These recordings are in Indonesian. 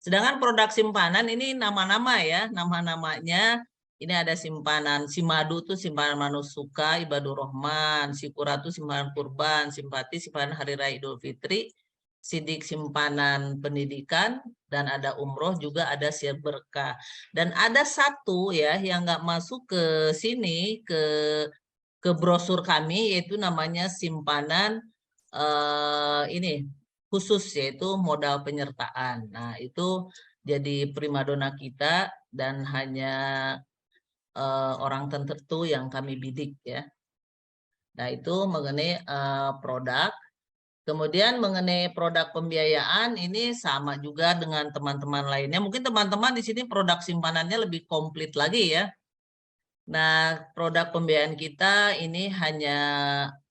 Sedangkan produk simpanan ini nama-nama ya, nama-namanya ini ada simpanan Simadu tuh simpanan Manusuka, Ibadur Rahman, Sikura tuh simpanan kurban, Simpati simpanan Hari Raya Idul Fitri, Sidik simpanan pendidikan, dan ada umroh juga ada siar berkah. Dan ada satu ya yang nggak masuk ke sini ke brosur kami yaitu namanya simpanan ini khusus yaitu modal penyertaan. Nah, itu jadi primadona kita dan hanya orang tertentu yang kami bidik ya. Nah, itu mengenai produk. Kemudian mengenai produk pembiayaan ini sama juga dengan teman-teman lainnya. Mungkin teman-teman di sini produk simpanannya lebih komplit lagi ya. Nah, produk pembiayaan kita ini hanya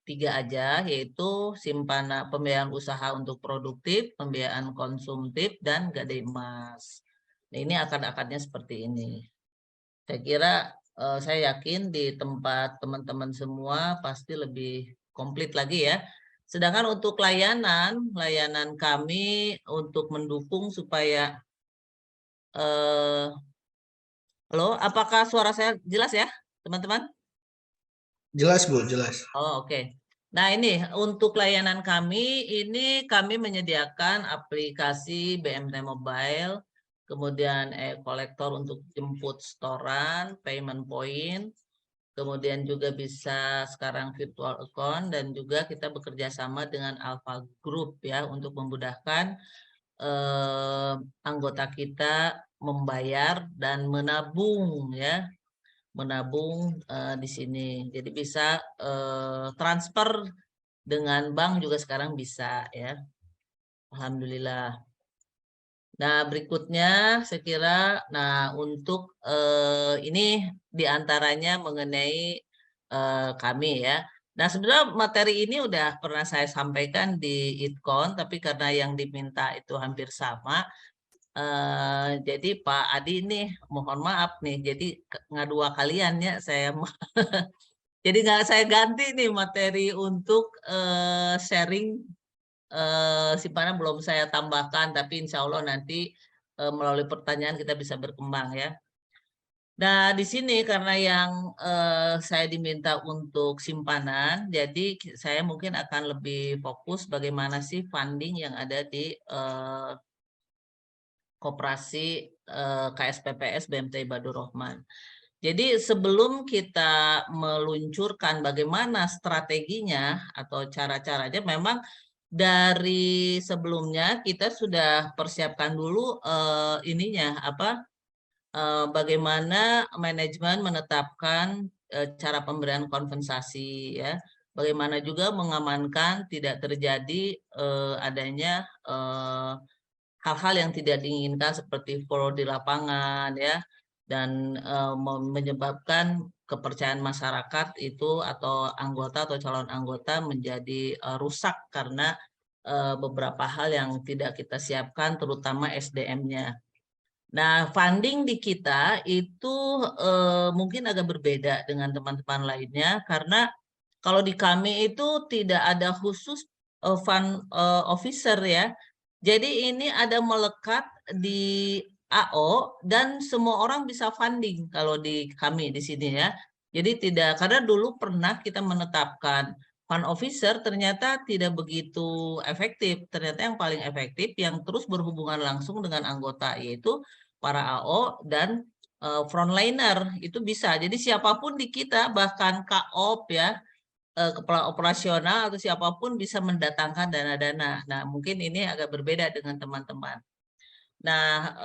3 aja, yaitu simpanan pembiayaan usaha untuk produktif, pembiayaan konsumtif, dan gadai emas. Nah, ini akad-akadnya seperti ini. Saya kira, saya yakin di tempat teman-teman semua pasti lebih komplit lagi ya. Sedangkan untuk layanan kami untuk mendukung supaya halo, apakah suara saya jelas ya, teman-teman? Jelas Bu, jelas. Oh, oke. Nah, ini untuk layanan kami, ini kami menyediakan aplikasi BMT Mobile, kemudian kolektor untuk jemput setoran, payment point, kemudian juga bisa sekarang virtual account, dan juga kita bekerja sama dengan Alpha Group ya untuk memudahkan anggota kita membayar dan menabung ya, menabung di sini. Jadi bisa transfer dengan bank juga sekarang bisa ya. Alhamdulillah. Nah, berikutnya saya kira untuk ini diantaranya mengenai kami ya. Nah, sebenarnya materi ini udah pernah saya sampaikan di ITKON, tapi karena yang diminta itu hampir sama, jadi Pak Adi nih mohon maaf nih, jadi nggak dua kalian ya saya jadi nggak saya ganti nih materi untuk sharing simpanan belum saya tambahkan, tapi insya Allah nanti melalui pertanyaan kita bisa berkembang ya. Nah, di sini karena yang saya diminta untuk simpanan, jadi saya mungkin akan lebih fokus bagaimana sih funding yang ada di Koperasi KSPPS BMT Ibadur Rahman. Jadi sebelum kita meluncurkan bagaimana strateginya atau cara-caranya, memang dari sebelumnya kita sudah persiapkan dulu ininya apa bagaimana manajemen menetapkan cara pemberian kompensasi ya. Bagaimana juga mengamankan tidak terjadi adanya hal-hal yang tidak diinginkan seperti follow di lapangan ya, dan menyebabkan kepercayaan masyarakat itu atau anggota atau calon anggota menjadi rusak karena beberapa hal yang tidak kita siapkan terutama SDM-nya. Nah, funding di kita itu mungkin agak berbeda dengan teman-teman lainnya karena kalau di kami itu tidak ada khusus fund officer ya. Jadi ini ada melekat di AO dan semua orang bisa funding kalau di kami di sini ya. Jadi tidak, karena dulu pernah kita menetapkan fund officer ternyata tidak begitu efektif. Ternyata yang paling efektif yang terus berhubungan langsung dengan anggota yaitu para AO dan frontliner itu bisa. Jadi siapapun di kita bahkan KOP ya, kepala operasional atau siapapun bisa mendatangkan dana-dana. Nah, mungkin ini agak berbeda dengan teman-teman. Nah,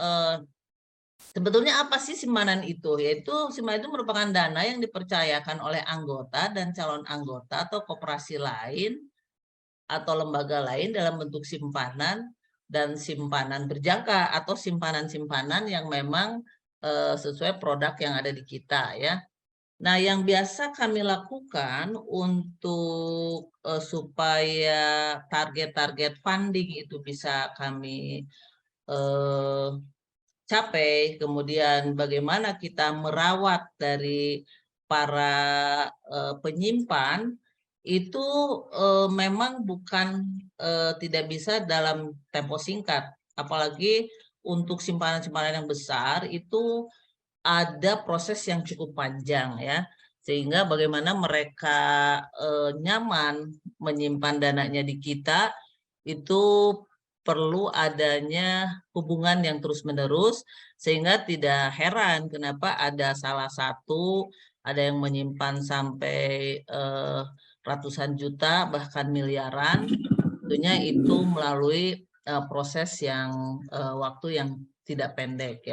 sebetulnya apa sih simpanan itu? Yaitu simpanan itu merupakan dana yang dipercayakan oleh anggota dan calon anggota atau koperasi lain atau lembaga lain dalam bentuk simpanan dan simpanan berjangka atau simpanan-simpanan yang memang sesuai produk yang ada di kita ya. Nah, yang biasa kami lakukan untuk supaya target-target funding itu bisa kami eh, capai, kemudian bagaimana kita merawat dari para penyimpan, itu memang bukan tidak bisa dalam tempo singkat. Apalagi untuk simpanan-simpanan yang besar itu ada proses yang cukup panjang ya, sehingga bagaimana mereka nyaman menyimpan dananya di kita itu perlu adanya hubungan yang terus-menerus, sehingga tidak heran kenapa ada salah satu, ada yang menyimpan sampai ratusan juta bahkan miliaran, tentunya itu melalui proses yang waktu yang tidak pendek ya.